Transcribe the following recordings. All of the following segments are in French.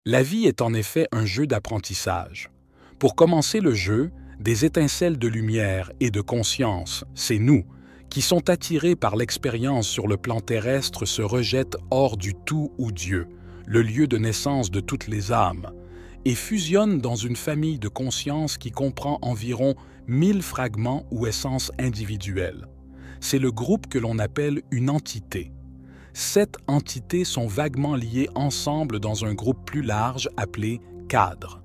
La vie est en effet un jeu d'apprentissage. Pour commencer le jeu, des étincelles de lumière et de conscience, c'est nous, qui sont attirés par l'expérience sur le plan terrestre, se rejettent hors du tout ou Dieu, le lieu de naissance de toutes les âmes, et fusionnent dans une famille de conscience qui comprend environ 1000 fragments ou essences individuelles. C'est le groupe que l'on appelle une entité. 7 entités sont vaguement liées ensemble dans un groupe plus large appelé cadre.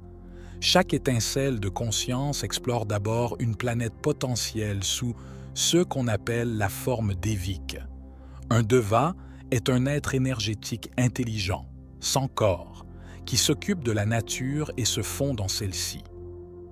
Chaque étincelle de conscience explore d'abord une planète potentielle sous ce qu'on appelle la forme dévique. Un deva est un être énergétique intelligent, sans corps, qui s'occupe de la nature et se fond dans celle-ci.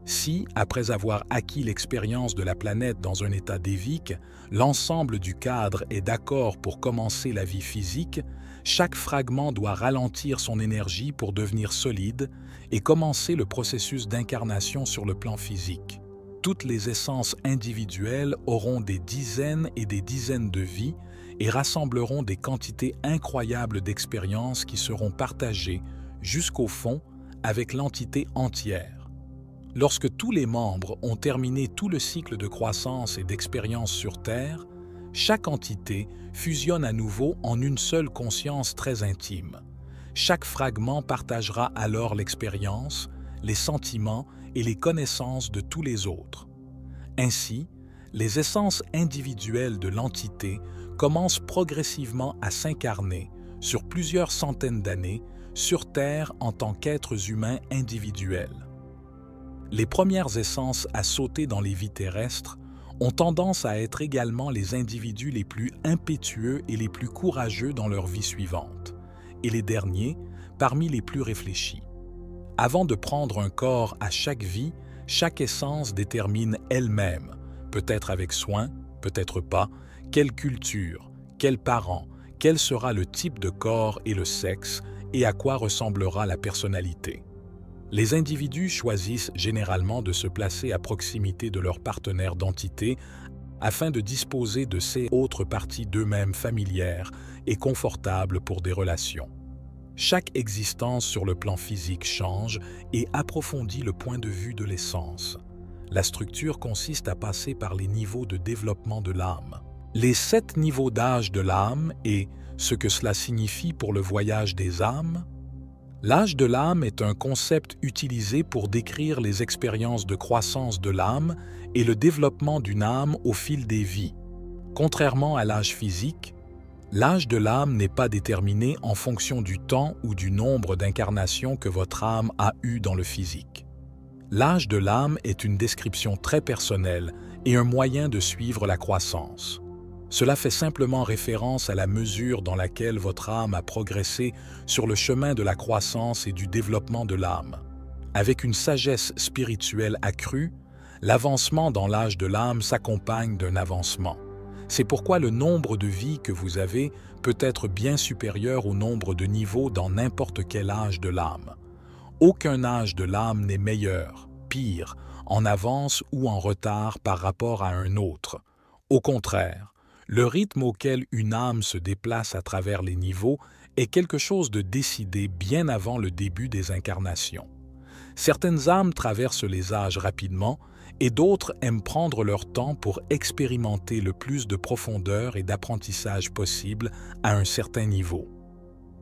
Si, après avoir acquis l'expérience de la planète dans un état dévique, l'ensemble du cadre est d'accord pour commencer la vie physique, chaque fragment doit ralentir son énergie pour devenir solide et commencer le processus d'incarnation sur le plan physique. Toutes les essences individuelles auront des dizaines et des dizaines de vies et rassembleront des quantités incroyables d'expériences qui seront partagées jusqu'au fond avec l'entité entière. Lorsque tous les membres ont terminé tout le cycle de croissance et d'expérience sur Terre, chaque entité fusionne à nouveau en une seule conscience très intime. Chaque fragment partagera alors l'expérience, les sentiments et les connaissances de tous les autres. Ainsi, les essences individuelles de l'entité commencent progressivement à s'incarner sur plusieurs centaines d'années sur Terre en tant qu'êtres humains individuels. Les premières essences à sauter dans les vies terrestres ont tendance à être également les individus les plus impétueux et les plus courageux dans leur vie suivante, et les derniers parmi les plus réfléchis. Avant de prendre un corps à chaque vie, chaque essence détermine elle-même, peut-être avec soin, peut-être pas, quelle culture, quels parents, quel sera le type de corps et le sexe, et à quoi ressemblera la personnalité. Les individus choisissent généralement de se placer à proximité de leur partenaire d'entité afin de disposer de ces autres parties d'eux-mêmes familières et confortables pour des relations. Chaque existence sur le plan physique change et approfondit le point de vue de l'essence. La structure consiste à passer par les niveaux de développement de l'âme. Les 7 niveaux d'âge de l'âme et ce que cela signifie pour le voyage des âmes. L'âge de l'âme est un concept utilisé pour décrire les expériences de croissance de l'âme et le développement d'une âme au fil des vies. Contrairement à l'âge physique, l'âge de l'âme n'est pas déterminé en fonction du temps ou du nombre d'incarnations que votre âme a eues dans le physique. L'âge de l'âme est une description très personnelle et un moyen de suivre la croissance. Cela fait simplement référence à la mesure dans laquelle votre âme a progressé sur le chemin de la croissance et du développement de l'âme. Avec une sagesse spirituelle accrue, l'avancement dans l'âge de l'âme s'accompagne d'un avancement. C'est pourquoi le nombre de vies que vous avez peut être bien supérieur au nombre de niveaux dans n'importe quel âge de l'âme. Aucun âge de l'âme n'est meilleur, pire, en avance ou en retard par rapport à un autre. Au contraire, le rythme auquel une âme se déplace à travers les niveaux est quelque chose de décidé bien avant le début des incarnations. Certaines âmes traversent les âges rapidement et d'autres aiment prendre leur temps pour expérimenter le plus de profondeur et d'apprentissage possible à un certain niveau.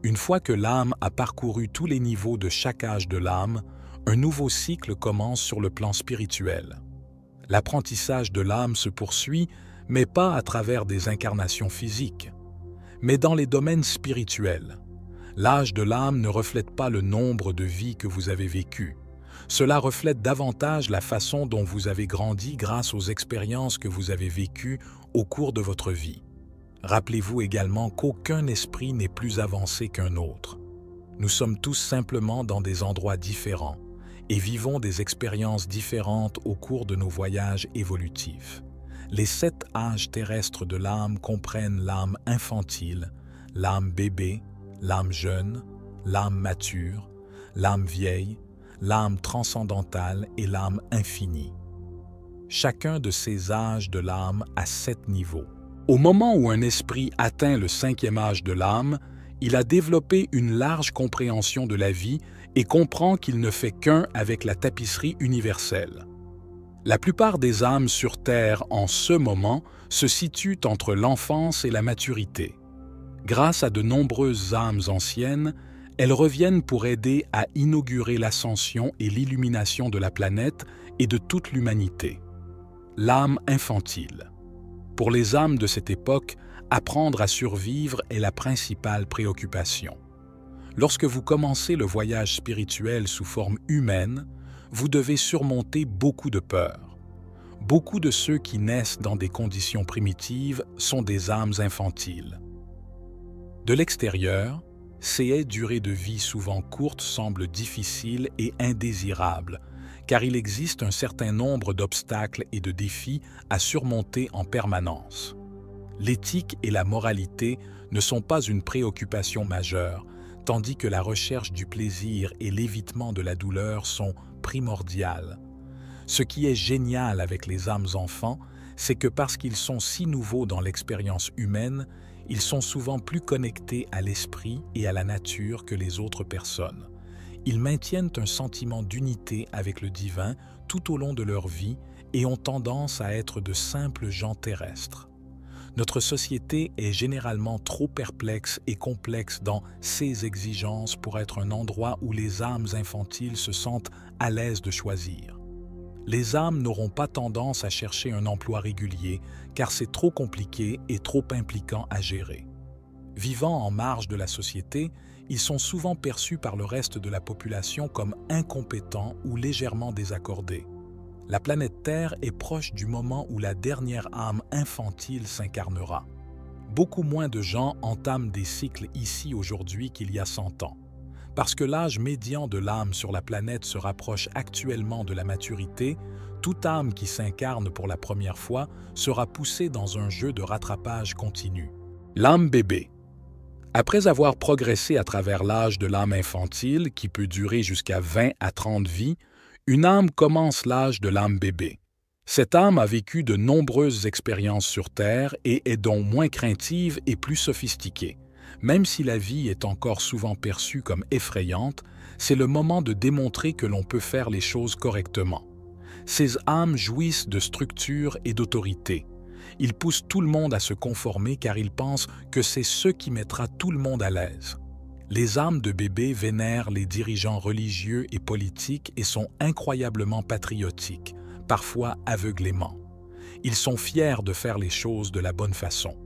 Une fois que l'âme a parcouru tous les niveaux de chaque âge de l'âme, un nouveau cycle commence sur le plan spirituel. L'apprentissage de l'âme se poursuit, mais pas à travers des incarnations physiques, mais dans les domaines spirituels. L'âge de l'âme ne reflète pas le nombre de vies que vous avez vécues. Cela reflète davantage la façon dont vous avez grandi grâce aux expériences que vous avez vécues au cours de votre vie. Rappelez-vous également qu'aucun esprit n'est plus avancé qu'un autre. Nous sommes tous simplement dans des endroits différents et vivons des expériences différentes au cours de nos voyages évolutifs. Les 7 âges terrestres de l'âme comprennent l'âme infantile, l'âme bébé, l'âme jeune, l'âme mature, l'âme vieille, l'âme transcendantale et l'âme infinie. Chacun de ces âges de l'âme a 7 niveaux. Au moment où un esprit atteint le 5e âge de l'âme, il a développé une large compréhension de la vie et comprend qu'il ne fait qu'un avec la tapisserie universelle. La plupart des âmes sur Terre en ce moment se situent entre l'enfance et la maturité. Grâce à de nombreuses âmes anciennes, elles reviennent pour aider à inaugurer l'ascension et l'illumination de la planète et de toute l'humanité. L'âme infantile. Pour les âmes de cette époque, apprendre à survivre est la principale préoccupation. Lorsque vous commencez le voyage spirituel sous forme humaine, vous devez surmonter beaucoup de peurs. Beaucoup de ceux qui naissent dans des conditions primitives sont des âmes infantiles. De l'extérieur, ces durées de vie souvent courtes semblent difficiles et indésirables, car il existe un certain nombre d'obstacles et de défis à surmonter en permanence. L'éthique et la moralité ne sont pas une préoccupation majeure, tandis que la recherche du plaisir et l'évitement de la douleur sont primordiales. Ce qui est génial avec les âmes enfants, c'est que parce qu'ils sont si nouveaux dans l'expérience humaine, ils sont souvent plus connectés à l'esprit et à la nature que les autres personnes. Ils maintiennent un sentiment d'unité avec le divin tout au long de leur vie et ont tendance à être de simples gens terrestres. Notre société est généralement trop perplexe et complexe dans ses exigences pour être un endroit où les âmes infantiles se sentent à l'aise de choisir. Les âmes n'auront pas tendance à chercher un emploi régulier car c'est trop compliqué et trop impliquant à gérer. Vivant en marge de la société, ils sont souvent perçus par le reste de la population comme incompétents ou légèrement désaccordés. La planète Terre est proche du moment où la dernière âme infantile s'incarnera. Beaucoup moins de gens entament des cycles ici aujourd'hui qu'il y a 100 ans. Parce que l'âge médian de l'âme sur la planète se rapproche actuellement de la maturité, toute âme qui s'incarne pour la première fois sera poussée dans un jeu de rattrapage continu. L'âme bébé. Après avoir progressé à travers l'âge de l'âme infantile, qui peut durer jusqu'à 20 à 30 vies, une âme commence l'âge de l'âme bébé. Cette âme a vécu de nombreuses expériences sur Terre et est donc moins craintive et plus sophistiquée. Même si la vie est encore souvent perçue comme effrayante, c'est le moment de démontrer que l'on peut faire les choses correctement. Ces âmes jouissent de structure et d'autorité. Ils poussent tout le monde à se conformer car ils pensent que c'est ce qui mettra tout le monde à l'aise. Les âmes de bébé vénèrent les dirigeants religieux et politiques et sont incroyablement patriotiques, parfois aveuglément. Ils sont fiers de faire les choses de la bonne façon.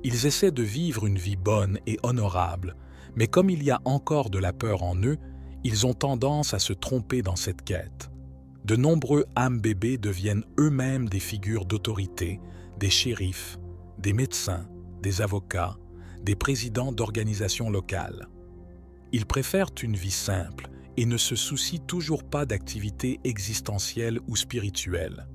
Ils essaient de vivre une vie bonne et honorable, mais comme il y a encore de la peur en eux, ils ont tendance à se tromper dans cette quête. De nombreux âmes bébés deviennent eux-mêmes des figures d'autorité, des shérifs, des médecins, des avocats, des présidents d'organisations locales. Ils préfèrent une vie simple et ne se soucient toujours pas d'activités existentielles ou spirituelles.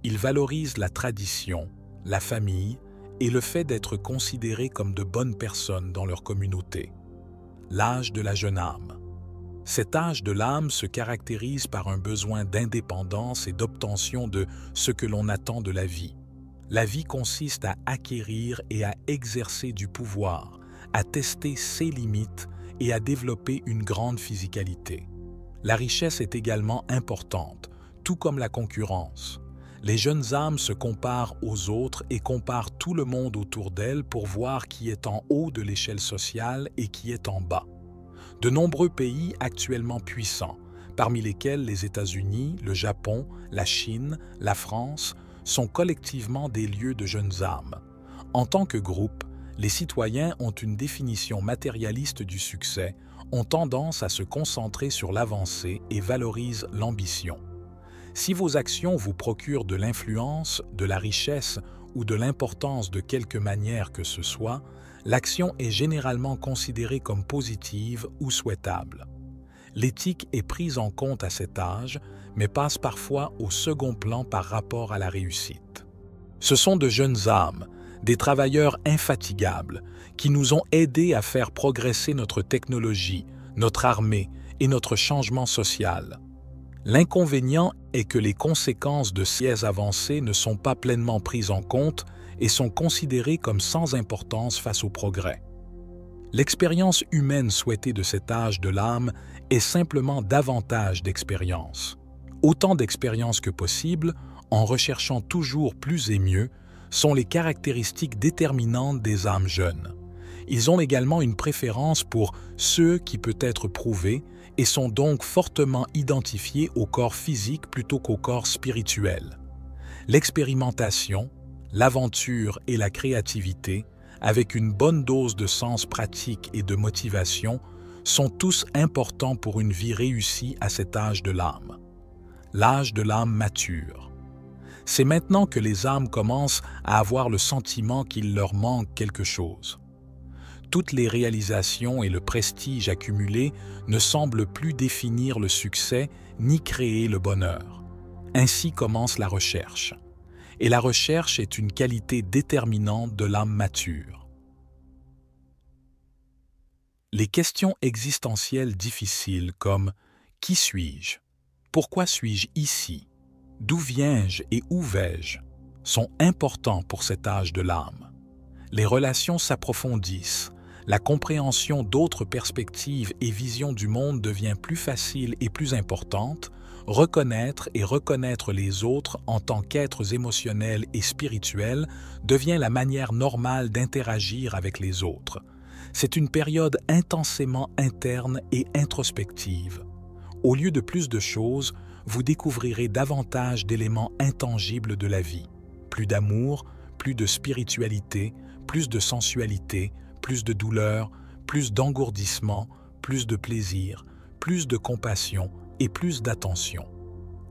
Ils valorisent la tradition, la famille et le fait d'être considérés comme de bonnes personnes dans leur communauté. L'âge de la jeune âme. Cet âge de l'âme se caractérise par un besoin d'indépendance et d'obtention de ce que l'on attend de la vie. La vie consiste à acquérir et à exercer du pouvoir, à tester ses limites et à développer une grande physicalité. La richesse est également importante, tout comme la concurrence. Les jeunes âmes se comparent aux autres et comparent tout le monde autour d'elles pour voir qui est en haut de l'échelle sociale et qui est en bas. De nombreux pays actuellement puissants, parmi lesquels les États-Unis, le Japon, la Chine, la France, sont collectivement des lieux de jeunes âmes. En tant que groupe, les citoyens ont une définition matérialiste du succès, ont tendance à se concentrer sur l'avancée et valorisent l'ambition. Si vos actions vous procurent de l'influence, de la richesse ou de l'importance de quelque manière que ce soit, l'action est généralement considérée comme positive ou souhaitable. L'éthique est prise en compte à cet âge, mais passe parfois au second plan par rapport à la réussite. Ce sont de jeunes âmes, des travailleurs infatigables, qui nous ont aidés à faire progresser notre technologie, notre armée et notre changement social. L'inconvénient est que les conséquences de ces avancées ne sont pas pleinement prises en compte et sont considérées comme sans importance face au progrès. L'expérience humaine souhaitée de cet âge de l'âme est simplement davantage d'expérience. Autant d'expériences que possible, en recherchant toujours plus et mieux, sont les caractéristiques déterminantes des âmes jeunes. Ils ont également une préférence pour ceux qui peut être prouvé et sont donc fortement identifiés au corps physique plutôt qu'au corps spirituel. L'expérimentation, l'aventure et la créativité, avec une bonne dose de sens pratique et de motivation, sont tous importants pour une vie réussie à cet âge de l'âme. L'âge de l'âme mature. C'est maintenant que les âmes commencent à avoir le sentiment qu'il leur manque quelque chose. Toutes les réalisations et le prestige accumulés ne semblent plus définir le succès ni créer le bonheur. Ainsi commence la recherche. Et la recherche est une qualité déterminante de l'âme mature. Les questions existentielles difficiles comme « Qui suis-je ? Pourquoi suis-je ici ? D'où viens-je et où vais-je » sont importants pour cet âge de l'âme. Les relations s'approfondissent, la compréhension d'autres perspectives et visions du monde devient plus facile et plus importante, reconnaître et reconnaître les autres en tant qu'êtres émotionnels et spirituels devient la manière normale d'interagir avec les autres. C'est une période intensément interne et introspective. Au lieu de plus de choses, vous découvrirez davantage d'éléments intangibles de la vie. Plus d'amour, plus de spiritualité, plus de sensualité, plus de douleur, plus d'engourdissement, plus de plaisir, plus de compassion et plus d'attention.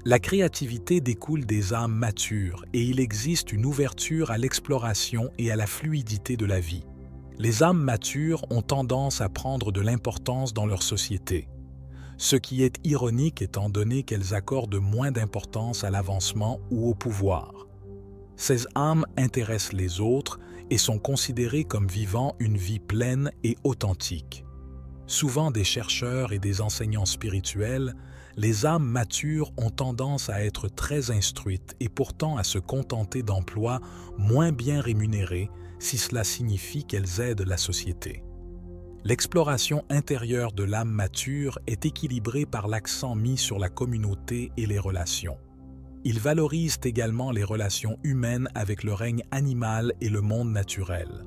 La créativité découle des âmes matures et il existe une ouverture à l'exploration et à la fluidité de la vie. Les âmes matures ont tendance à prendre de l'importance dans leur société, ce qui est ironique étant donné qu'elles accordent moins d'importance à l'avancement ou au pouvoir. Ces âmes intéressent les autres et sont considérées comme vivant une vie pleine et authentique. Souvent des chercheurs et des enseignants spirituels, les âmes matures ont tendance à être très instruites et pourtant à se contenter d'emplois moins bien rémunérés si cela signifie qu'elles aident la société. L'exploration intérieure de l'âme mature est équilibrée par l'accent mis sur la communauté et les relations. Ils valorisent également les relations humaines avec le règne animal et le monde naturel.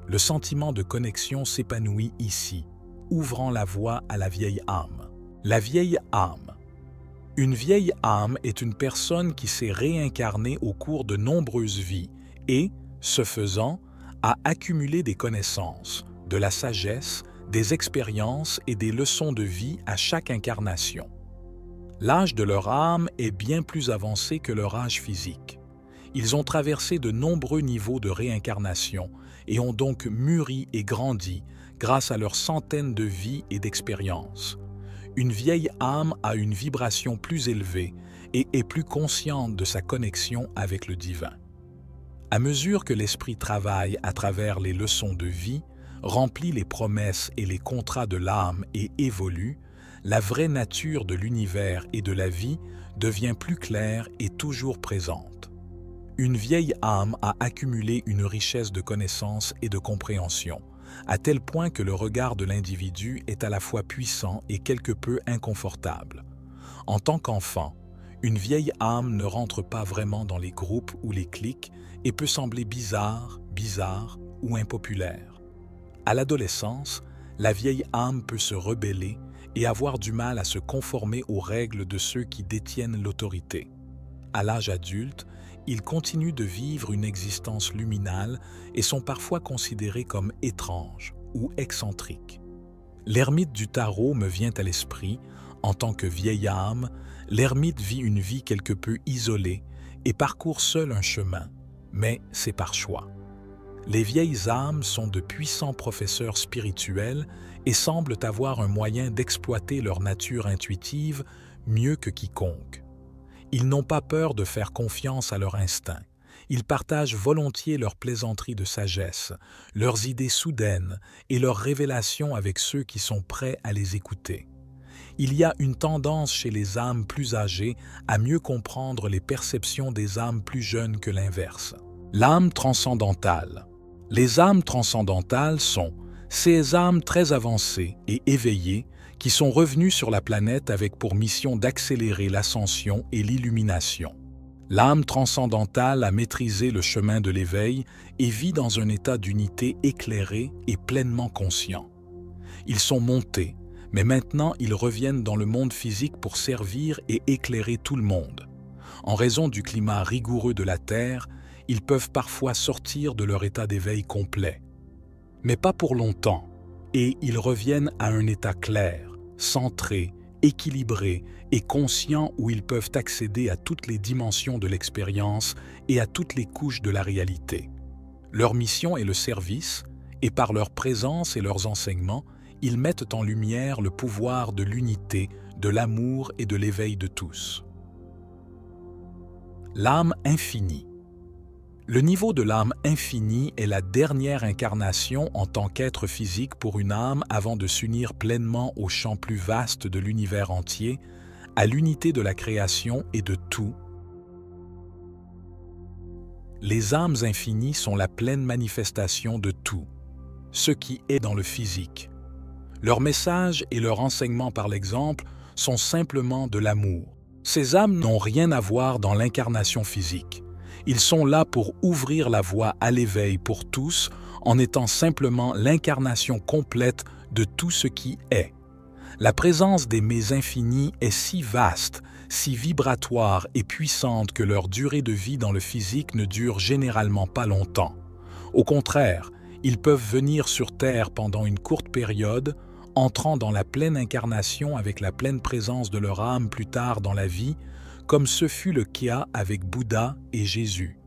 Le sentiment de connexion s'épanouit ici, ouvrant la voie à la vieille âme. La vieille âme. Une vieille âme est une personne qui s'est réincarnée au cours de nombreuses vies et, ce faisant, a accumulé des connaissances, de la sagesse, des expériences et des leçons de vie à chaque incarnation. L'âge de leur âme est bien plus avancé que leur âge physique. Ils ont traversé de nombreux niveaux de réincarnation et ont donc mûri et grandi grâce à leurs centaines de vies et d'expériences. Une vieille âme a une vibration plus élevée et est plus consciente de sa connexion avec le divin. À mesure que l'esprit travaille à travers les leçons de vie, remplit les promesses et les contrats de l'âme et évolue, la vraie nature de l'univers et de la vie devient plus claire et toujours présente. Une vieille âme a accumulé une richesse de connaissances et de compréhension, à tel point que le regard de l'individu est à la fois puissant et quelque peu inconfortable. En tant qu'enfant, une vieille âme ne rentre pas vraiment dans les groupes ou les cliques et peut sembler bizarre ou impopulaire. À l'adolescence, la vieille âme peut se rebeller et avoir du mal à se conformer aux règles de ceux qui détiennent l'autorité. À l'âge adulte, ils continuent de vivre une existence luminale et sont parfois considérés comme étranges ou excentriques. L'ermite du tarot me vient à l'esprit. En tant que vieille âme, l'ermite vit une vie quelque peu isolée et parcourt seul un chemin, mais c'est par choix. Les vieilles âmes sont de puissants professeurs spirituels et semblent avoir un moyen d'exploiter leur nature intuitive mieux que quiconque. Ils n'ont pas peur de faire confiance à leur instinct. Ils partagent volontiers leurs plaisanteries de sagesse, leurs idées soudaines et leurs révélations avec ceux qui sont prêts à les écouter. Il y a une tendance chez les âmes plus âgées à mieux comprendre les perceptions des âmes plus jeunes que l'inverse. L'âme transcendantale. Les âmes transcendantales sont ces âmes très avancées et éveillées qui sont revenues sur la planète avec pour mission d'accélérer l'ascension et l'illumination. L'âme transcendantale a maîtrisé le chemin de l'éveil et vit dans un état d'unité éclairé et pleinement conscient. Ils sont montés, mais maintenant ils reviennent dans le monde physique pour servir et éclairer tout le monde. En raison du climat rigoureux de la Terre, ils peuvent parfois sortir de leur état d'éveil complet. Mais pas pour longtemps, et ils reviennent à un état clair, centré, équilibré et conscient où ils peuvent accéder à toutes les dimensions de l'expérience et à toutes les couches de la réalité. Leur mission est le service, et par leur présence et leurs enseignements, ils mettent en lumière le pouvoir de l'unité, de l'amour et de l'éveil de tous. L'âme infinie. Le niveau de l'âme infinie est la dernière incarnation en tant qu'être physique pour une âme avant de s'unir pleinement au champ plus vaste de l'univers entier, à l'unité de la création et de tout. Les âmes infinies sont la pleine manifestation de tout, ce qui est dans le physique. Leur message et leur enseignement par l'exemple sont simplement de l'amour. Ces âmes n'ont rien à voir dans l'incarnation physique. Ils sont là pour ouvrir la voie à l'éveil pour tous en étant simplement l'incarnation complète de tout ce qui est. La présence des mets infinis est si vaste, si vibratoire et puissante que leur durée de vie dans le physique ne dure généralement pas longtemps. Au contraire, ils peuvent venir sur Terre pendant une courte période, entrant dans la pleine incarnation avec la pleine présence de leur âme plus tard dans la vie, comme ce fut le cas avec Bouddha et Jésus.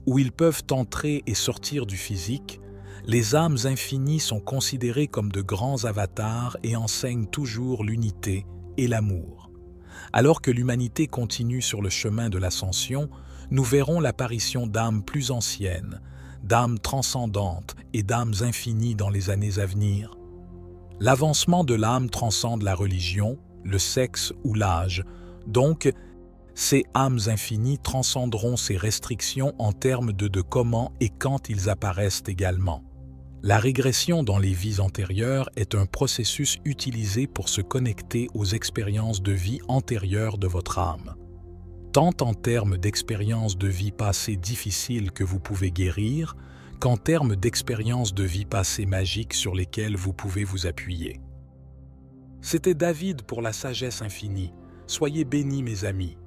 Où ils peuvent entrer et sortir du physique, les âmes infinies sont considérées comme de grands avatars et enseignent toujours l'unité et l'amour. Alors que l'humanité continue sur le chemin de l'ascension, nous verrons l'apparition d'âmes plus anciennes, d'âmes transcendantes et d'âmes infinies dans les années à venir. L'avancement de l'âme transcende la religion, le sexe ou l'âge, donc ces âmes infinies transcenderont ces restrictions en termes de comment et quand ils apparaissent également. La régression dans les vies antérieures est un processus utilisé pour se connecter aux expériences de vie antérieures de votre âme. Tant en termes d'expériences de vie passée difficiles que vous pouvez guérir, qu'en termes d'expériences de vie passée magiques sur lesquelles vous pouvez vous appuyer. C'était David pour la sagesse infinie. Soyez bénis mes amis.